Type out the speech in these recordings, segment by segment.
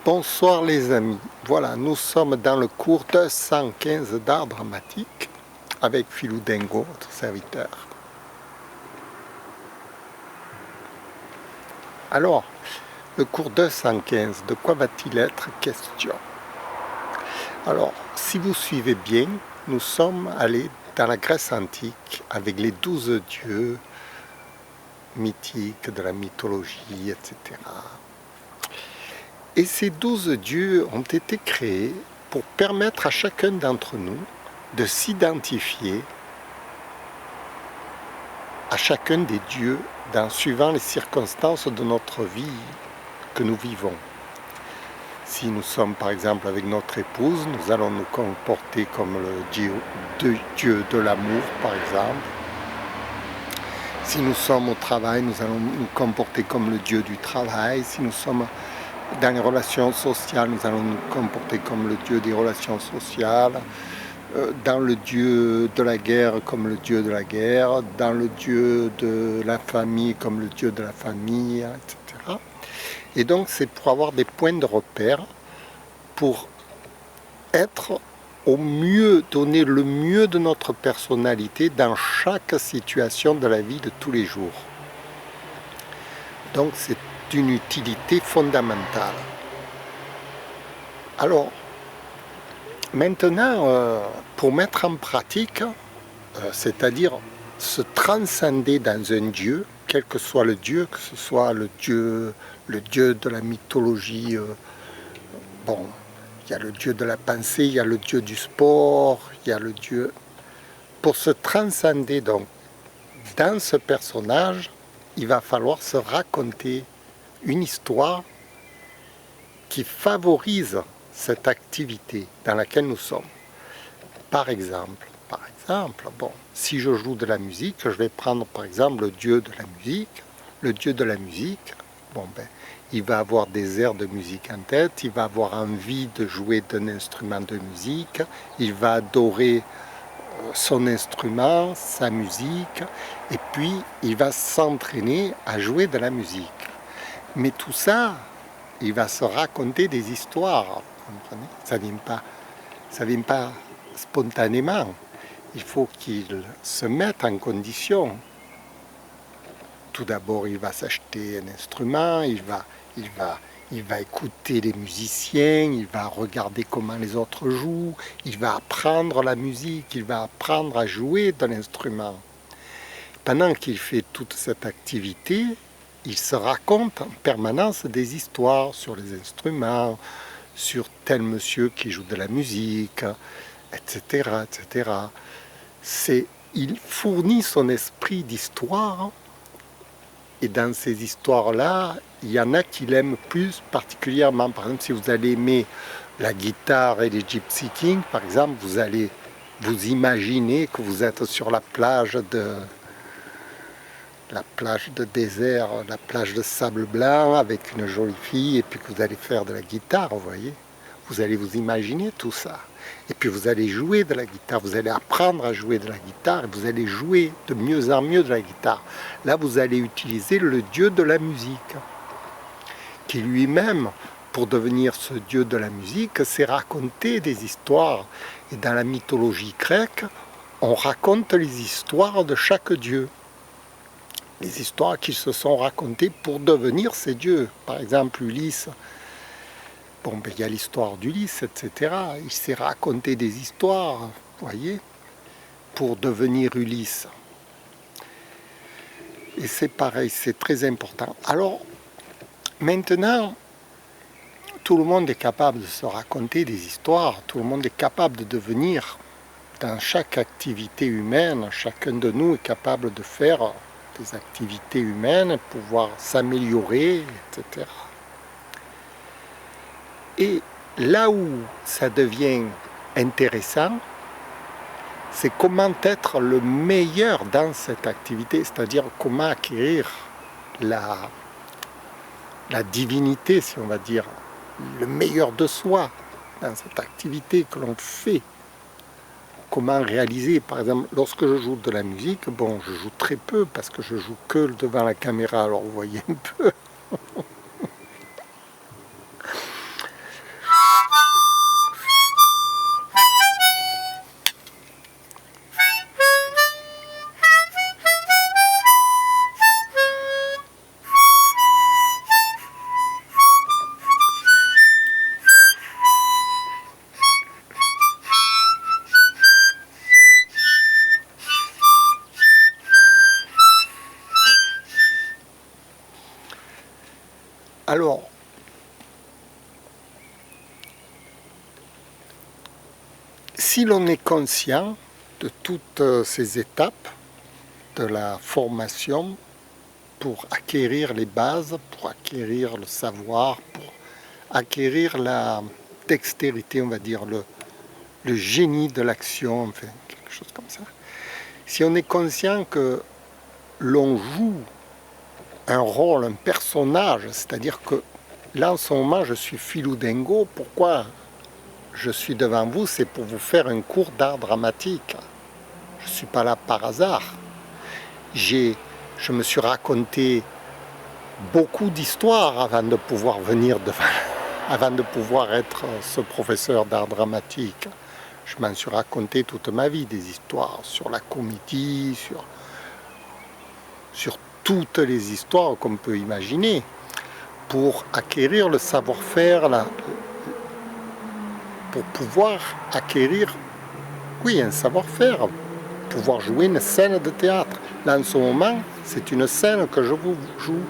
Bonsoir les amis, voilà, nous sommes dans le cours 215 d'art dramatique avec Philou Dengo, votre serviteur. Alors, le cours 215, de quoi va-t-il être question? Alors, si vous suivez bien, nous sommes allés dans la Grèce antique avec les 12 dieux mythiques de la mythologie, etc. Et ces 12 dieux ont été créés pour permettre à chacun d'entre nous de s'identifier à chacun des dieux suivant les circonstances de notre vie que nous vivons. Si nous sommes par exemple avec notre épouse, nous allons nous comporter comme le dieu de l'amour par exemple. Si nous sommes au travail, nous allons nous comporter comme le dieu du travail. Si nous sommes dans les relations sociales, nous allons nous comporter comme le dieu des relations sociales. Dans le dieu de la guerre comme le dieu de la guerre. Dans le dieu de la famille comme le dieu de la famille, etc. Et donc c'est pour avoir des points de repère, pour être au mieux, donner le mieux de notre personnalité dans chaque situation de la vie de tous les jours. Donc c'est une utilité fondamentale. Alors, maintenant, pour mettre en pratique, c'est-à-dire se transcender dans un Dieu, quel que soit le Dieu, que ce soit le Dieu de la mythologie, bon, il y a le Dieu de la pensée, il y a le Dieu du sport, il y a le Dieu... Pour se transcender donc dans ce personnage, il va falloir se raconter une histoire qui favorise cette activité dans laquelle nous sommes. Par exemple, bon, si je joue de la musique, je vais prendre par exemple le dieu de la musique. Le dieu de la musique, bon ben, il va avoir des airs de musique en tête, il va avoir envie de jouer d'un instrument de musique, il va adorer son instrument, sa musique, et puis il va s'entraîner à jouer de la musique. Mais tout ça, il va se raconter des histoires, vous comprenez? Ça vient pas spontanément. Il faut qu'il se mette en condition. Tout d'abord, il va s'acheter un instrument, il va écouter les musiciens, il va regarder comment les autres jouent, il va apprendre la musique, il va apprendre à jouer de l'instrument. Pendant qu'il fait toute cette activité, il se raconte en permanence des histoires sur les instruments, sur tel monsieur qui joue de la musique, etc., etc. Il fournit son esprit d'histoire, et dans ces histoires-là, il y en a qui l'aiment plus particulièrement. Par exemple, si vous allez aimer la guitare et les Gypsy Kings, par exemple, vous allez vous imaginer que vous êtes sur la plage de désert, la plage de sable blanc avec une jolie fille, et puis que vous allez faire de la guitare, vous voyez. Vous allez vous imaginer tout ça. Et puis vous allez jouer de la guitare, vous allez apprendre à jouer de la guitare, et vous allez jouer de mieux en mieux de la guitare. Là, vous allez utiliser le dieu de la musique, qui lui-même, pour devenir ce dieu de la musique, s'est raconté des histoires. Et dans la mythologie grecque, on raconte les histoires de chaque dieu. Les histoires qu'ils se sont racontées pour devenir ces dieux. Par exemple, Ulysse. Bon, ben, il y a l'histoire d'Ulysse, etc. Il s'est raconté des histoires, vous voyez, pour devenir Ulysse. Et c'est pareil, c'est très important. Alors, maintenant, tout le monde est capable de se raconter des histoires, tout le monde est capable de devenir, dans chaque activité humaine, chacun de nous est capable de faire des activités humaines, pouvoir s'améliorer, etc. Et là où ça devient intéressant, c'est comment être le meilleur dans cette activité, c'est-à-dire comment acquérir la divinité, si on va dire, le meilleur de soi dans cette activité que l'on fait. Comment réaliser, par exemple, lorsque je joue de la musique, bon, je joue très peu parce que je joue que devant la caméra, alors vous voyez un peu. Alors, si l'on est conscient de toutes ces étapes de la formation pour acquérir les bases, pour acquérir le savoir, pour acquérir la dextérité, on va dire, le génie de l'action, enfin, quelque chose comme ça. Si on est conscient que l'on joue un rôle, un personnage, c'est-à-dire que là en ce moment je suis Philou Dingo, pourquoi je suis devant vous, c'est pour vous faire un cours d'art dramatique. Je ne suis pas là par hasard. Je me suis raconté beaucoup d'histoires avant de pouvoir venir devant, avant de pouvoir être ce professeur d'art dramatique. Je m'en suis raconté toute ma vie, des histoires sur la comédie, sur toutes les histoires qu'on peut imaginer, pour acquérir le savoir-faire, pour pouvoir acquérir, oui, un savoir-faire, pouvoir jouer une scène de théâtre. Là, en ce moment, c'est une scène que je vous joue.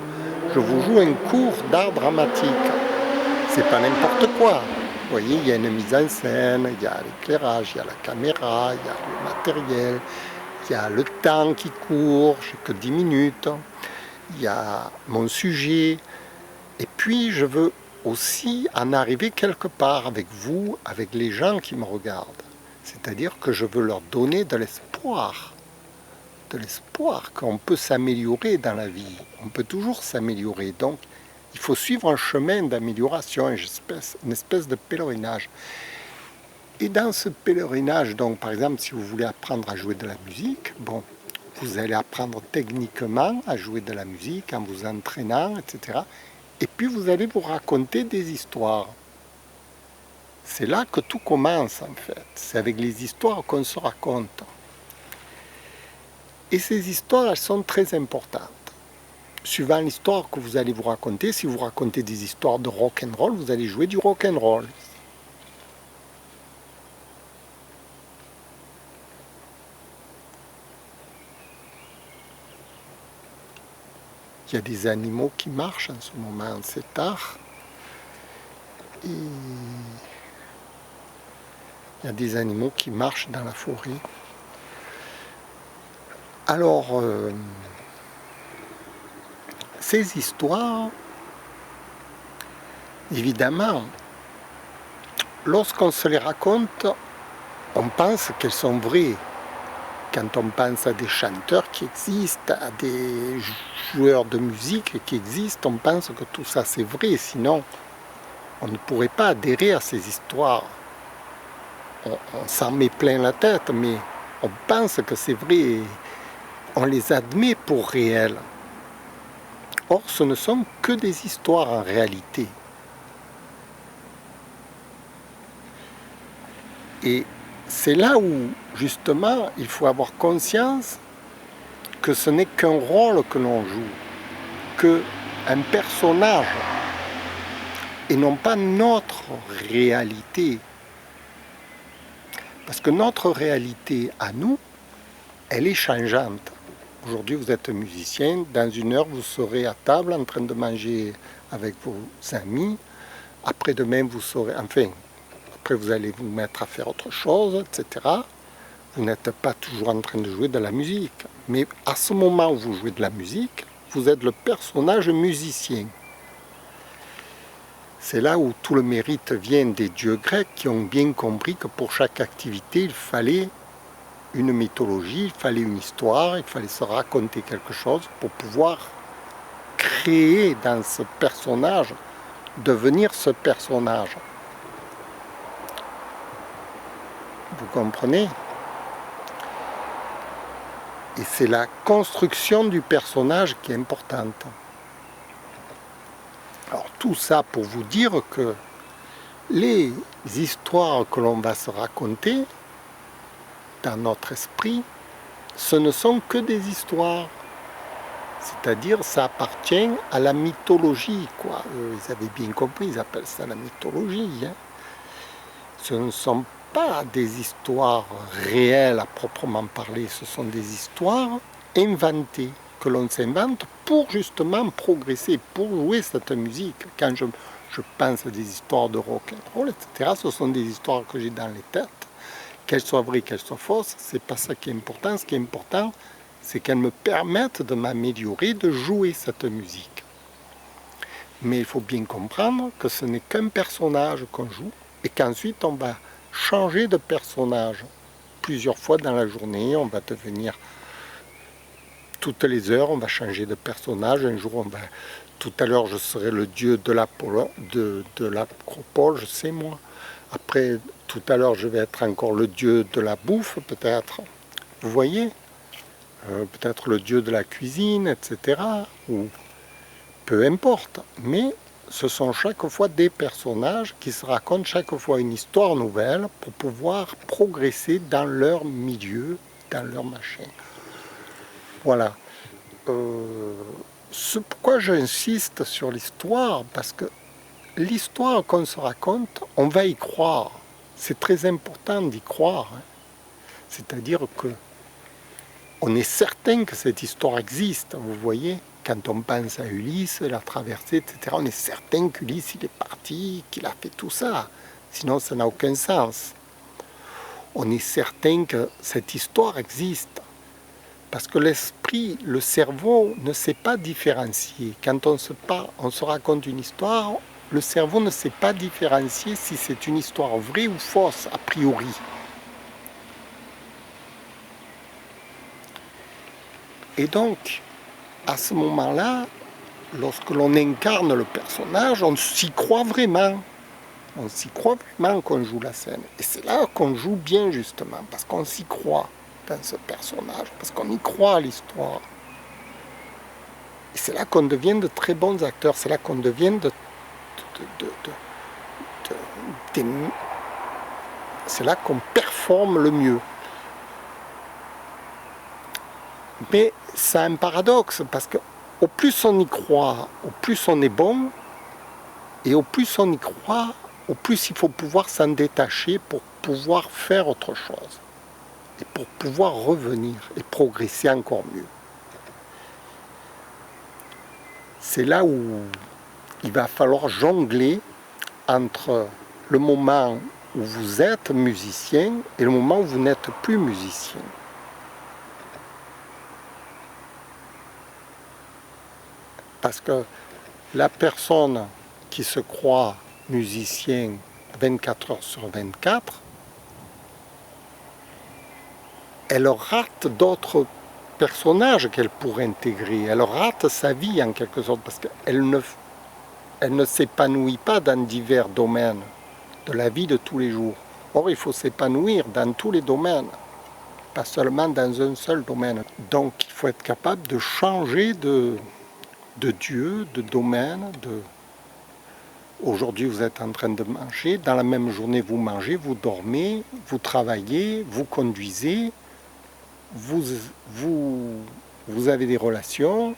Je vous joue un cours d'art dramatique. C'est pas n'importe quoi. Vous voyez, il y a une mise en scène, il y a l'éclairage, il y a la caméra, il y a le matériel, il y a le temps qui court, j'ai que 10 minutes, il y a mon sujet. Et puis, je veux aussi en arriver quelque part avec vous, avec les gens qui me regardent. C'est-à-dire que je veux leur donner de l'espoir qu'on peut s'améliorer dans la vie. On peut toujours s'améliorer. Donc, il faut suivre un chemin d'amélioration, une espèce de pèlerinage. Et dans ce pèlerinage, donc, par exemple, si vous voulez apprendre à jouer de la musique, bon, vous allez apprendre techniquement à jouer de la musique en vous entraînant, etc. Et puis vous allez vous raconter des histoires. C'est là que tout commence en fait. C'est avec les histoires qu'on se raconte. Et ces histoires, elles sont très importantes. Suivant l'histoire que vous allez vous raconter, si vous racontez des histoires de rock'n'roll, vous allez jouer du rock'n'roll. Il y a des animaux qui marchent en ce moment, c'est tard. Et il y a des animaux qui marchent dans la forêt. Alors, ces histoires, évidemment, lorsqu'on se les raconte, on pense qu'elles sont vraies. Quand on pense à des chanteurs qui existent, à des joueurs de musique qui existent, on pense que tout ça c'est vrai, sinon on ne pourrait pas adhérer à ces histoires. On s'en met plein la tête, mais on pense que c'est vrai, on les admet pour réels. Or, ce ne sont que des histoires en réalité. Et c'est là où, justement, il faut avoir conscience que ce n'est qu'un rôle que l'on joue, qu'un personnage, et non pas notre réalité. Parce que notre réalité à nous, elle est changeante. Aujourd'hui, vous êtes musicien, dans une heure, vous serez à table en train de manger avec vos amis. Après-demain, vous serez, enfin, après vous allez vous mettre à faire autre chose, etc. Vous n'êtes pas toujours en train de jouer de la musique. Mais à ce moment où vous jouez de la musique, vous êtes le personnage musicien. C'est là où tout le mérite vient des dieux grecs qui ont bien compris que pour chaque activité, il fallait une mythologie, il fallait une histoire, il fallait se raconter quelque chose pour pouvoir créer dans ce personnage, devenir ce personnage. Vous comprenez ? Et c'est la construction du personnage qui est importante. Alors tout ça pour vous dire que les histoires que l'on va se raconter dans notre esprit, ce ne sont que des histoires. C'est-à-dire, ça appartient à la mythologie, quoi. Ils avaient bien compris, ils appellent ça la mythologie. Hein. Ce ne sont pas des histoires réelles à proprement parler, ce sont des histoires inventées. que l'on s'invente pour justement progresser, pour jouer cette musique. Quand je pense à des histoires de rock and roll, etc., ce sont des histoires que j'ai dans les têtes. Qu'elles soient vraies, qu'elles soient fausses, c'est pas ça qui est important. Ce qui est important, c'est qu'elles me permettent de m'améliorer, de jouer cette musique. Mais il faut bien comprendre que ce n'est qu'un personnage qu'on joue et qu'ensuite on va changer de personnage plusieurs fois dans la journée. On va devenir, toutes les heures, on va changer de personnage. Un jour, tout à l'heure, je serai le dieu de l'Acropole, je sais moi. Après, tout à l'heure, je vais être encore le dieu de la bouffe, peut-être. Vous voyez, peut-être le dieu de la cuisine, etc. Ou peu importe. Mais ce sont chaque fois des personnages qui se racontent chaque fois une histoire nouvelle pour pouvoir progresser dans leur milieu, dans leur machin. Voilà. C'est pourquoi j'insiste sur l'histoire, parce que l'histoire qu'on se raconte, on va y croire. C'est très important d'y croire. Hein. C'est-à-dire que on est certain que cette histoire existe, vous voyez. Quand on pense à Ulysse, la traversée, etc., on est certain qu'Ulysse, il est parti, qu'il a fait tout ça. Sinon, ça n'a aucun sens. On est certain que cette histoire existe. Parce que l'esprit, le cerveau ne sait pas différencier. Quand on se raconte une histoire, le cerveau ne sait pas différencier si c'est une histoire vraie ou fausse, a priori. Et donc, à ce moment-là, lorsque l'on incarne le personnage, on s'y croit vraiment. On s'y croit vraiment qu'on joue la scène. Et c'est là qu'on joue bien, justement, parce qu'on s'y croit dans ce personnage, parce qu'on y croit à l'histoire. Et c'est là qu'on devient de très bons acteurs, c'est là qu'on devient c'est là qu'on performe le mieux. Mais c'est un paradoxe, parce que au plus on y croit, au plus on est bon, et au plus on y croit, au plus il faut pouvoir s'en détacher pour pouvoir faire autre chose. Et pour pouvoir revenir et progresser encore mieux. C'est là où il va falloir jongler entre le moment où vous êtes musicien et le moment où vous n'êtes plus musicien. Parce que la personne qui se croit musicien 24 heures sur 24, elle rate d'autres personnages qu'elle pourrait intégrer. Elle rate sa vie en quelque sorte parce qu'elle ne s'épanouit pas dans divers domaines de la vie de tous les jours. Or, il faut s'épanouir dans tous les domaines, pas seulement dans un seul domaine. Donc, il faut être capable de changer de Dieu, de domaine. Aujourd'hui, vous êtes en train de manger. Dans la même journée, vous mangez, vous dormez, vous travaillez, vous conduisez. Vous avez des relations,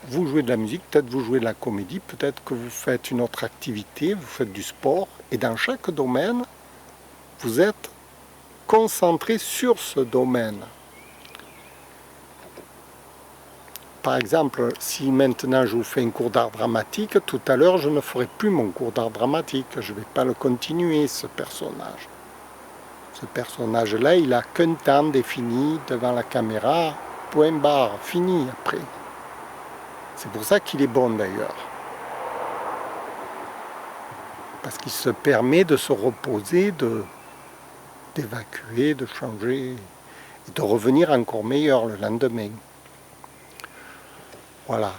vous jouez de la musique, peut-être vous jouez de la comédie, peut-être que vous faites une autre activité, vous faites du sport, et dans chaque domaine, vous êtes concentré sur ce domaine. Par exemple, si maintenant je vous fais un cours d'art dramatique, tout à l'heure je ne ferai plus mon cours d'art dramatique, je ne vais pas le continuer, ce personnage. Ce personnage-là, il n'a qu'un temps défini devant la caméra, point barre, fini après. C'est pour ça qu'il est bon d'ailleurs. Parce qu'il se permet de se reposer, d'évacuer, de changer, et de revenir encore meilleur le lendemain. Voilà.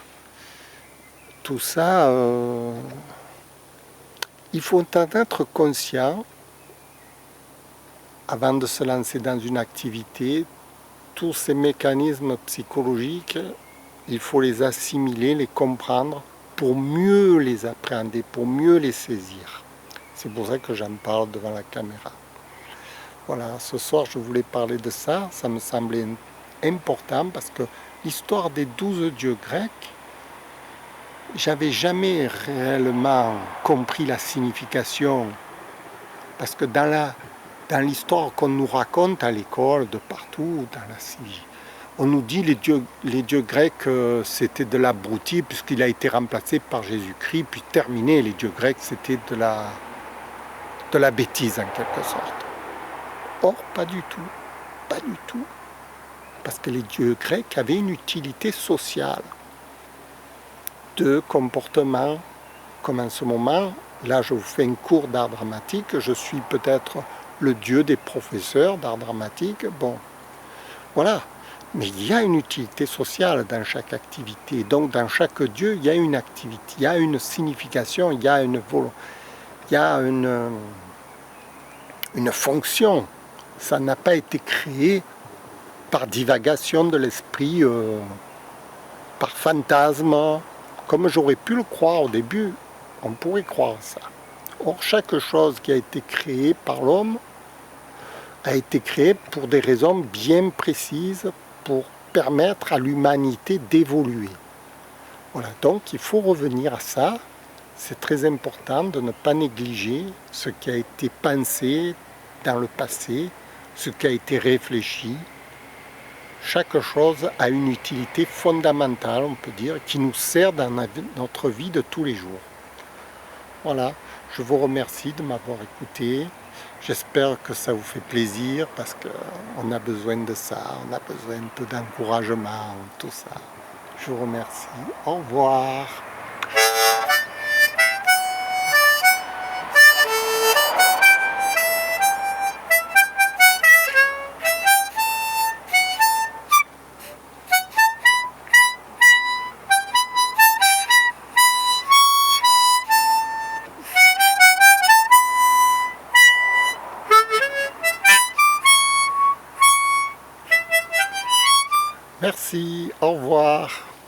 Tout ça, il faut en être conscient. Avant de se lancer dans une activité, tous ces mécanismes psychologiques, il faut les assimiler, les comprendre pour mieux les appréhender, pour mieux les saisir. C'est pour ça que j'en parle devant la caméra. Voilà, ce soir je voulais parler de ça, ça me semblait important parce que l'histoire des 12 dieux grecs, j'avais jamais réellement compris la signification. Parce que dans l'histoire qu'on nous raconte à l'école, de partout, On nous dit les dieux grecs, c'était de l'abruti puisqu'il a été remplacé par Jésus-Christ, puis terminé, les dieux grecs, c'était de la bêtise en quelque sorte. Or, pas du tout, pas du tout. Parce que les dieux grecs avaient une utilité sociale, de comportement, comme en ce moment, là je vous fais un cours d'art dramatique, je suis peut-être le dieu des professeurs d'art dramatique, bon, voilà. Mais il y a une utilité sociale dans chaque activité. Donc dans chaque dieu, il y a une activité, il y a une signification, il y a une fonction. Ça n'a pas été créé par divagation de l'esprit, par fantasme, comme j'aurais pu le croire au début. On pourrait croire ça. Or, chaque chose qui a été créée par l'homme a été créée pour des raisons bien précises, pour permettre à l'humanité d'évoluer. Voilà, donc il faut revenir à ça. C'est très important de ne pas négliger ce qui a été pensé dans le passé, ce qui a été réfléchi. Chaque chose a une utilité fondamentale, on peut dire, qui nous sert dans notre vie de tous les jours. Voilà, je vous remercie de m'avoir écouté. J'espère que ça vous fait plaisir parce qu'on a besoin de ça, on a besoin un peu d'encouragement, tout ça. Je vous remercie. Au revoir. Merci, au revoir.